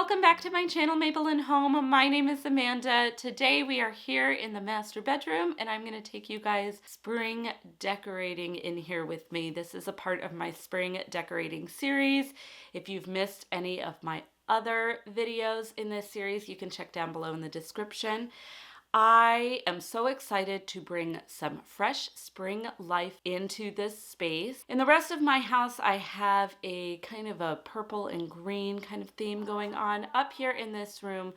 Welcome back to my channel, Maple and Home. My name is Amanda. Today we are here in the master bedroom and I'm going to take you guys spring decorating in here with me. This is a part of my spring decorating series. If you've missed any of my other videos in this series, you can check down below in the description. I am so excited to bring some fresh spring life into this space. In the rest of my house, I have a kind of a purple and green kind of theme going on. Up here in this room,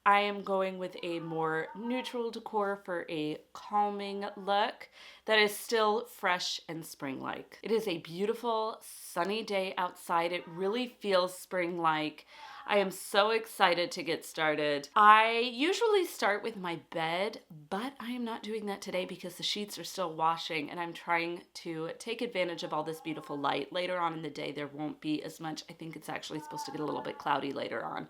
I am going with a more neutral decor for a calming look that is still fresh and spring-like. It is a beautiful sunny day outside. It really feels spring-like. I am so excited to get started. I usually start with my bed, but I am not doing that today because the sheets are still washing and I'm trying to take advantage of all this beautiful light. Later on in the day, there won't be as much. I think it's actually supposed to get a little bit cloudy later on.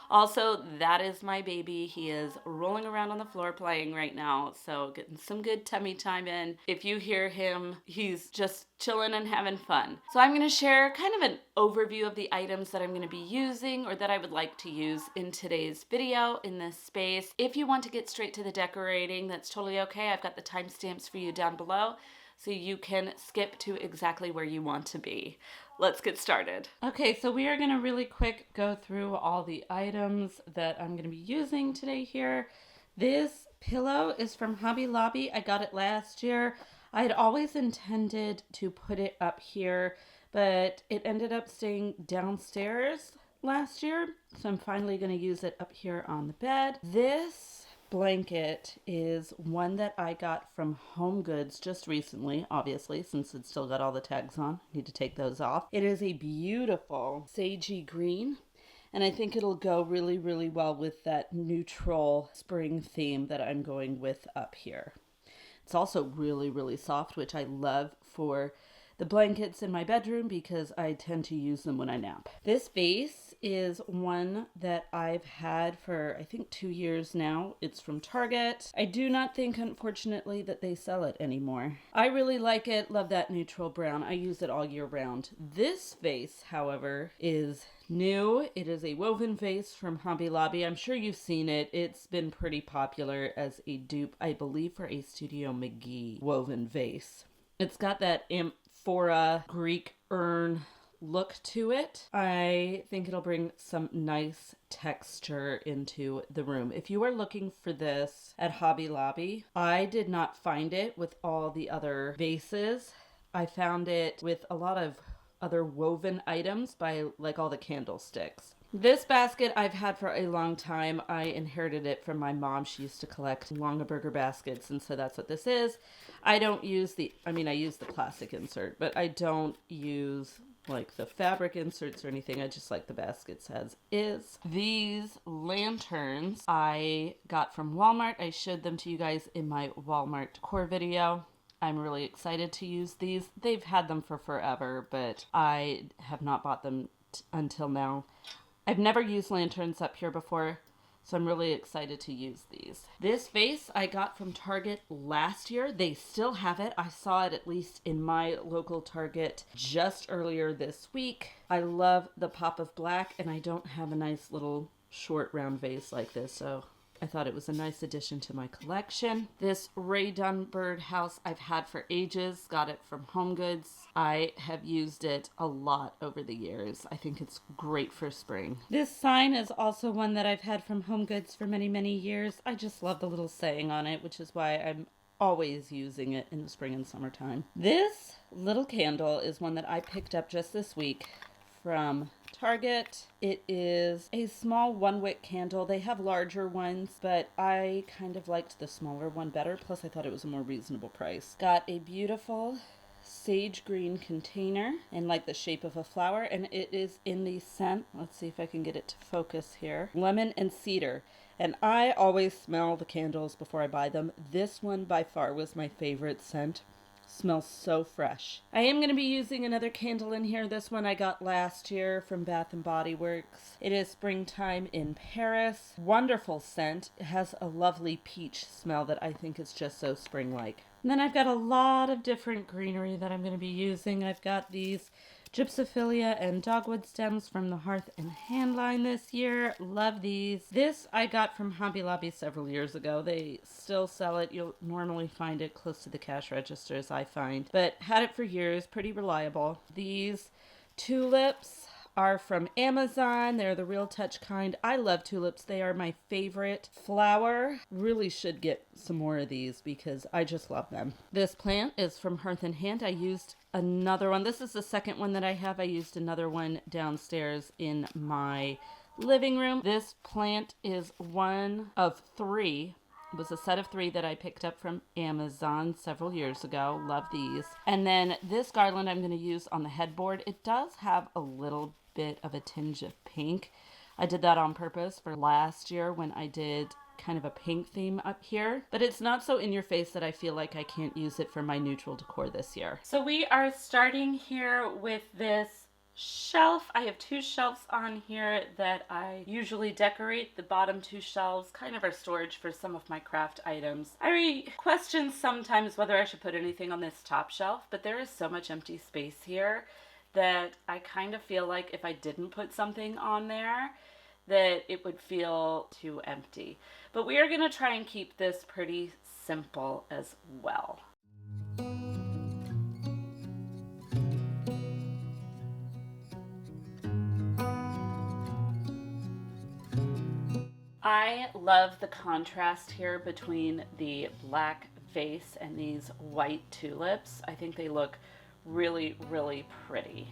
Also, that is my baby. He is rolling around on the floor playing right now, so getting some good tummy time in. If you hear him, he's just chilling and having fun. So I'm going to share kind of an overview of the items that I'm going to be using or that I would like to use in today's video in this space. If you want to get straight to the decorating, that's totally okay. I've got the timestamps for you down below, so you can skip to exactly where you want to be. Let's get started. Okay, so we are going to really quick go through all the items that I'm going to be using today here. This pillow is from Hobby Lobby. I got it last year. I had always intended to put it up here, but it ended up staying downstairs last year. So I'm finally going to use it up here on the bed. This blanket is one that I got from Home Goods just recently, obviously, since it's still got all the tags on. I need to take those off. It is a beautiful sagey green, and I think it'll go really, really well with that neutral spring theme that I'm going with up here. It's also really, really soft, which I love for the blankets in my bedroom because I tend to use them when I nap. This vase is one that I've had for I think 2 years now. It's from Target. I do not think, unfortunately, that they sell it anymore. I really like it. Love that neutral brown. I use it all year round. This vase, however, is new. It is a woven vase from Hobby Lobby. I'm sure you've seen it. It's been pretty popular as a dupe, I believe, for a Studio McGee woven vase. It's got that amphora Greek urn look to it. I think it'll bring some nice texture into the room. If you are looking for this at Hobby Lobby, I did not find it with all the other vases. I found it with a lot of other woven items by like all the candlesticks. This basket I've had for a long time. I inherited it from my mom. She used to collect Longaberger baskets, and so that's what this is. I don't use I use the plastic insert, but I don't use like the fabric inserts or anything. I just like the baskets as is. These lanterns I got from Walmart. I showed them to you guys in my Walmart decor video. I'm really excited to use these. They've had them for forever, but I have not bought them until now. I've never used lanterns up here before, so I'm really excited to use these. This vase I got from Target last year. They still have it. I saw it at least in my local Target just earlier this week. I love the pop of black, and I don't have a nice little short round vase like this, so I thought it was a nice addition to my collection. This Ray Dunn house I've had for ages. Got it from Home Goods. I have used it a lot over the years. I think it's great for spring. This sign is also one that I've had from Home Goods for many, many years. I just love the little saying on it, which is why I'm always using it in the spring and summertime. This little candle is one that I picked up just this week from Target. It is a small 1-wick candle. They have larger ones, but I kind of liked the smaller one better. Plus, I thought it was a more reasonable price. Got a beautiful sage green container in like the shape of a flower, and it is in the scent, let's see if I can get it to focus here, lemon and cedar. And I always smell the candles before I buy them. This one by far was my favorite scent. Smells so fresh. I am going to be using another candle in here. This one I got last year from Bath & Body Works. It is Springtime in Paris. Wonderful scent. It has a lovely peach smell that I think is just so spring-like. And then I've got a lot of different greenery that I'm going to be using. I've got these Gypsophilia and dogwood stems from the Hearth and Hand line this year. Love these. This I got from Hobby Lobby several years ago. They still sell it. You'll normally find it close to the cash registers, I find. But had it for years. Pretty reliable. These tulips are from Amazon. They're the Real Touch kind. I love tulips. They are my favorite flower. Really should get some more of these because I just love them. This plant is from Hearth and Hand. I used another one. This is the second one that I have. I used another one downstairs in my living room. This plant is one of three. It was a set of three that I picked up from Amazon several years ago. Love these. And then this garland I'm going to use on the headboard. It does have a little bit of a tinge of pink. I did that on purpose for last year when I did kind of a pink theme up here, but it's not so in your face that I feel like I can't use it for my neutral decor this year. So we are starting here with this shelf. I have two shelves on here that I usually decorate. The bottom two shelves kind of are storage for some of my craft items. I question sometimes whether I should put anything on this top shelf, but there is so much empty space here that I kind of feel like if I didn't put something on there, that it would feel too empty. But we are going to try and keep this pretty simple as well. I love the contrast here between the black vase and these white tulips. I think they look really, really pretty.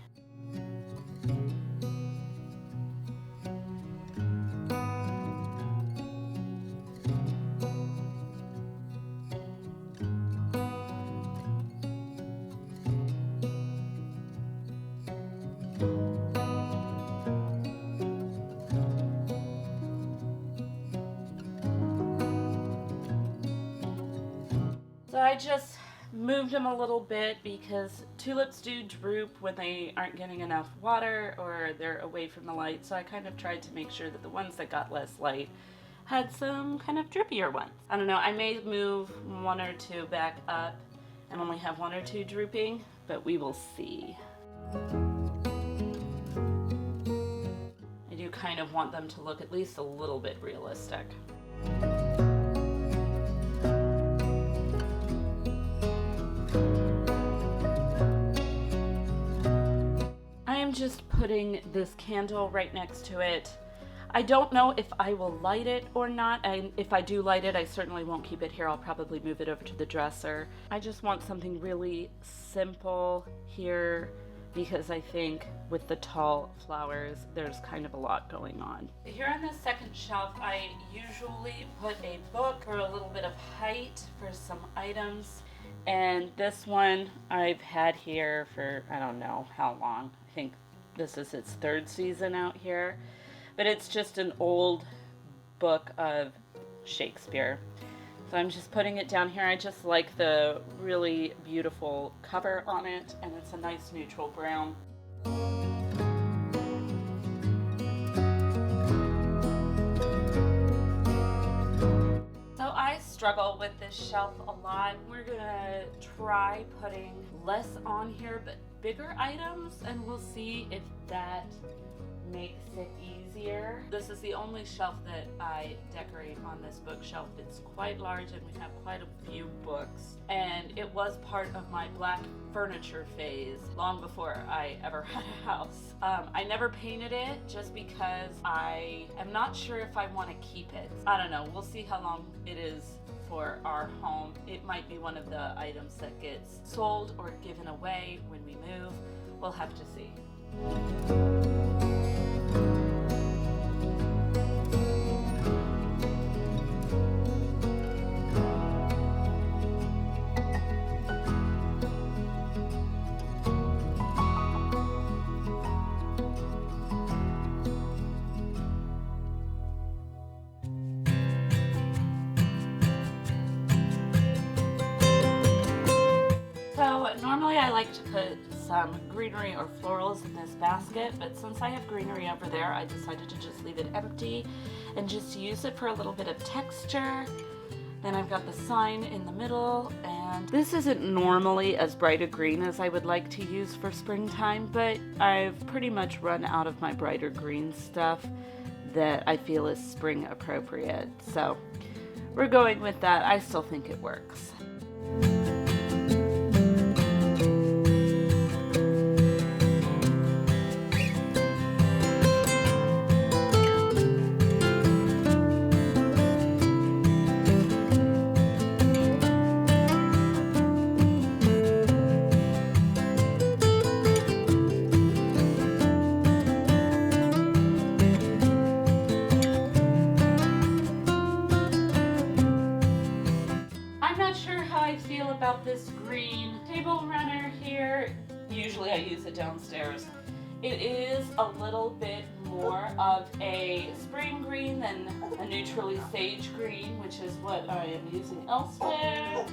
So I just moved them a little bit because tulips do droop when they aren't getting enough water or they're away from the light. So I kind of tried to make sure that the ones that got less light had some kind of drippier ones. I don't know, I may move one or two back up and only have one or two drooping, but we will see. I do kind of want them to look at least a little bit realistic. Just putting this candle right next to it. I don't know if I will light it or not, and if I do light it, I certainly won't keep it here. I'll probably move it over to the dresser. I just want something really simple here because I think with the tall flowers, there's kind of a lot going on. Here on the second shelf, I usually put a book for a little bit of height for some items. And this one I've had here for I don't know how long. I think this is its third season out here. But it's just an old book of Shakespeare. So I'm just putting it down here. I just like the really beautiful cover on it, and it's a nice neutral brown. I struggle with this shelf a lot. We're gonna try putting less on here but bigger items, and we'll see if that makes it easier. This is the only shelf that I decorate on this bookshelf. It's quite large and we have quite a few books, and it was part of my black furniture phase long before I ever had a house. I never painted it just because I am not sure if I want to keep it. I don't know, we'll see how long it is for our home. It might be one of the items that gets sold or given away when we move. We'll have to see. Normally I like to put some greenery or florals in this basket, but since I have greenery over there, I decided to just leave it empty and just use it for a little bit of texture. Then I've got the sign in the middle, and And this isn't normally as bright a green as I would like to use for springtime, but I've pretty much run out of my brighter green stuff that I feel is spring appropriate. So we're going with that. I still think it works. About this green table runner here. Usually I use it downstairs. It is a little bit more of a spring green than a neutrally sage green, which is what I am using elsewhere.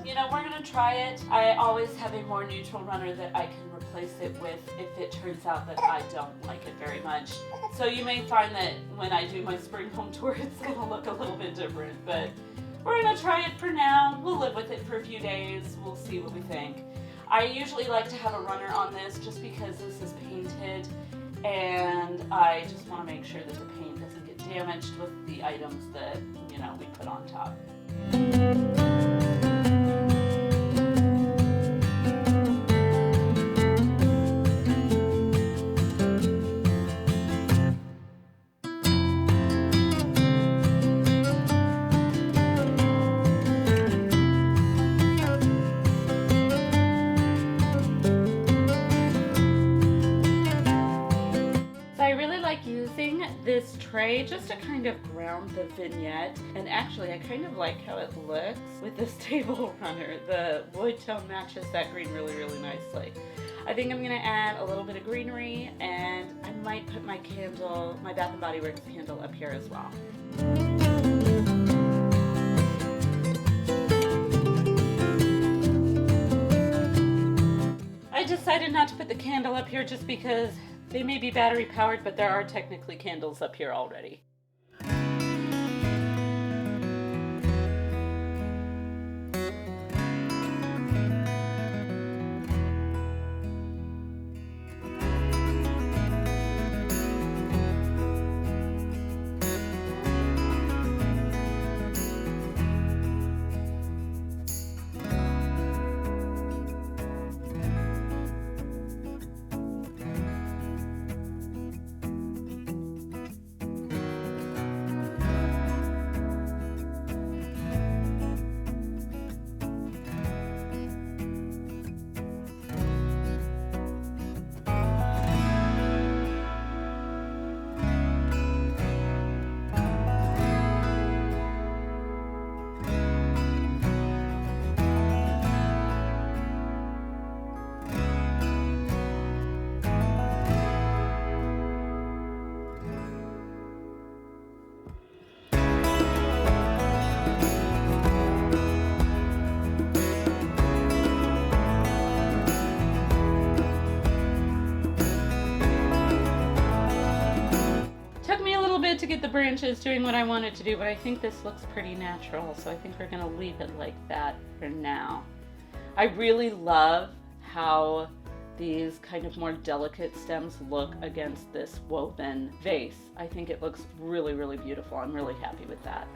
You know, we're gonna try it. I always have a more neutral runner that I can replace it with if it turns out that I don't like it very much. So you may find that when I do my spring home tour, it's gonna look a little bit different, but we're gonna try it for now. We'll live with it for a few days. We'll see what we think. I usually like to have a runner on this just because this is painted and I just wanna make sure that the paint doesn't get damaged with the items that, you know, we put on top. This tray just to kind of ground the vignette, and actually I kind of like how it looks with this table runner. The wood tone matches that green really nicely. I think I'm gonna add a little bit of greenery, and I might put my candle, my Bath & Body Works candle up here as well. I decided not to put the candle up here just because they may be battery powered, but there are technically candles up here already. To get the branches doing what I wanted to do, but I think this looks pretty natural, so I think we're going to leave it like that for now. I really love how these kind of more delicate stems look against this woven vase. I think it looks really beautiful. I'm really happy with that.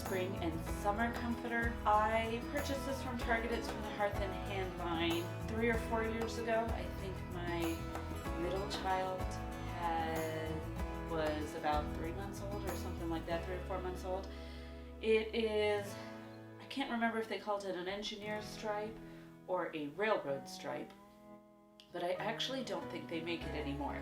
spring and summer comforter. I purchased this from Target. It's from the Hearth and Hand line 3 or 4 years ago. I think my middle child was about 3 months old or something like that, 3 or 4 months old. It is, I can't remember if they called it an engineer stripe or a railroad stripe, but I actually don't think they make it anymore.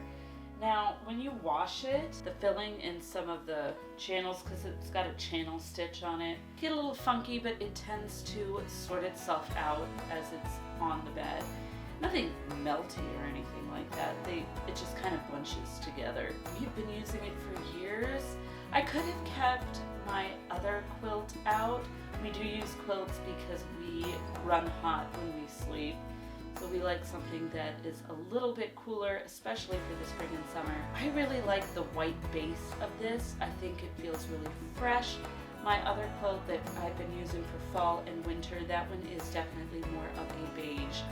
Now, when you wash it, the filling in some of the channels, because it's got a channel stitch on it, get a little funky, but it tends to sort itself out as it's on the bed. Nothing melty or anything like that. It just kind of bunches together. We've been using it for years. I could have kept my other quilt out. We do use quilts because we run hot when we sleep. So we like something that is a little bit cooler, especially for the spring and summer. I really like the white base of this. I think it feels really fresh. My other quilt that I've been using for fall and winter, that one is definitely more of a beige.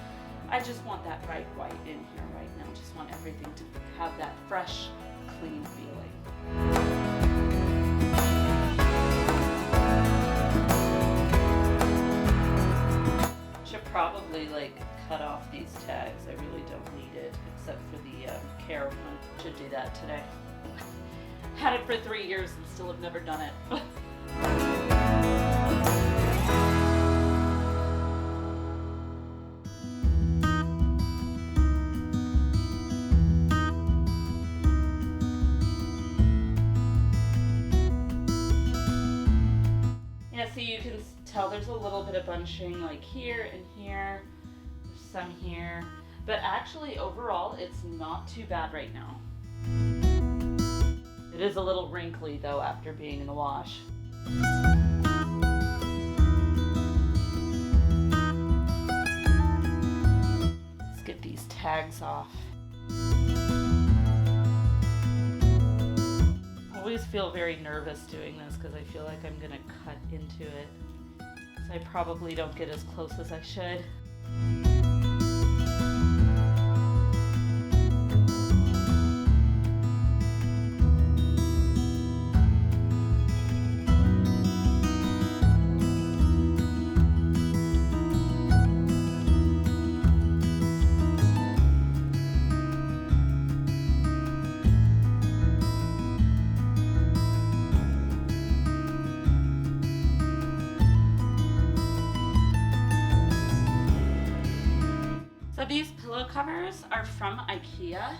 I just want that bright white in here right now. Just want everything to have that fresh, clean feeling. Should probably cut off these tags. I really don't need it except for the care one. Should do that today. Had it for 3 years and still have never done it. So you can tell there's a little bit of bunching like here and here, there's some here, but actually overall it's not too bad right now. It is a little wrinkly though after being in the wash. Let's get these tags off. I always feel very nervous doing this because I feel like I'm going to cut into it. So I probably don't get as close as I should. So these pillow covers are from IKEA,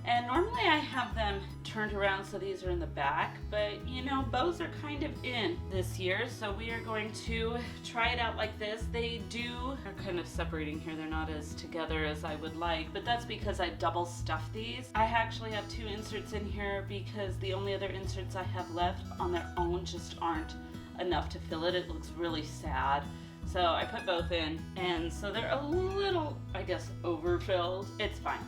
and normally I have them turned around so these are in the back, but you know, bows are kind of in this year, so we are going to try it out like this. They're kind of separating here. They're not as together as I would like, but that's because I double stuffed these. I actually have 2 inserts in here because the only other inserts I have left on their own just aren't enough to fill it. It looks really sad. So I put both in, and so they're a little, I guess, overfilled. It's fine.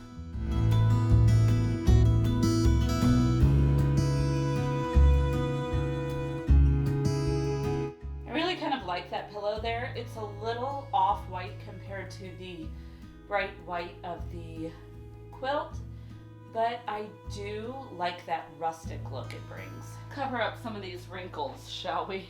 I really kind of like that pillow there. It's a little off-white compared to the bright white of the quilt, but I do like that rustic look it brings. Cover up some of these wrinkles, shall we?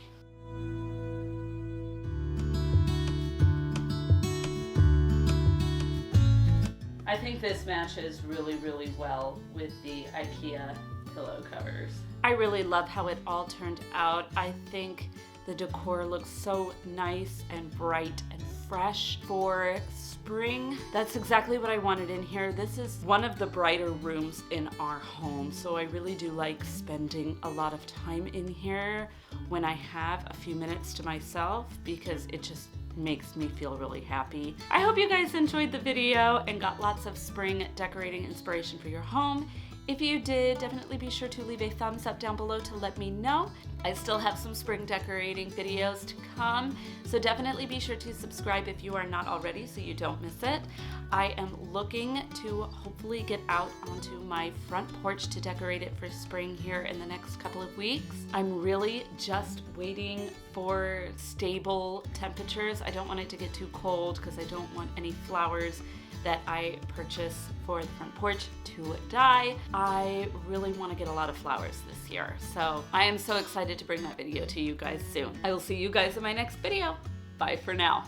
I think this matches really, really well with the IKEA pillow covers. I really love how it all turned out. I think the decor looks so nice and bright and fresh for spring. That's exactly what I wanted in here. This is one of the brighter rooms in our home, so I really do like spending a lot of time in here when I have a few minutes to myself because it just makes me feel really happy. I hope you guys enjoyed the video and got lots of spring decorating inspiration for your home. If you did, definitely be sure to leave a thumbs up down below to let me know. I still have some spring decorating videos to come, so definitely be sure to subscribe if you are not already so you don't miss it. I am looking to hopefully get out onto my front porch to decorate it for spring here in the next couple of weeks. I'm really just waiting for stable temperatures. I don't want it to get too cold because I don't want any flowers that I purchase for the front porch to die. I really want to get a lot of flowers this year, so I am so excited excited to bring that video to you guys soon. I will see you guys in my next video. Bye for now.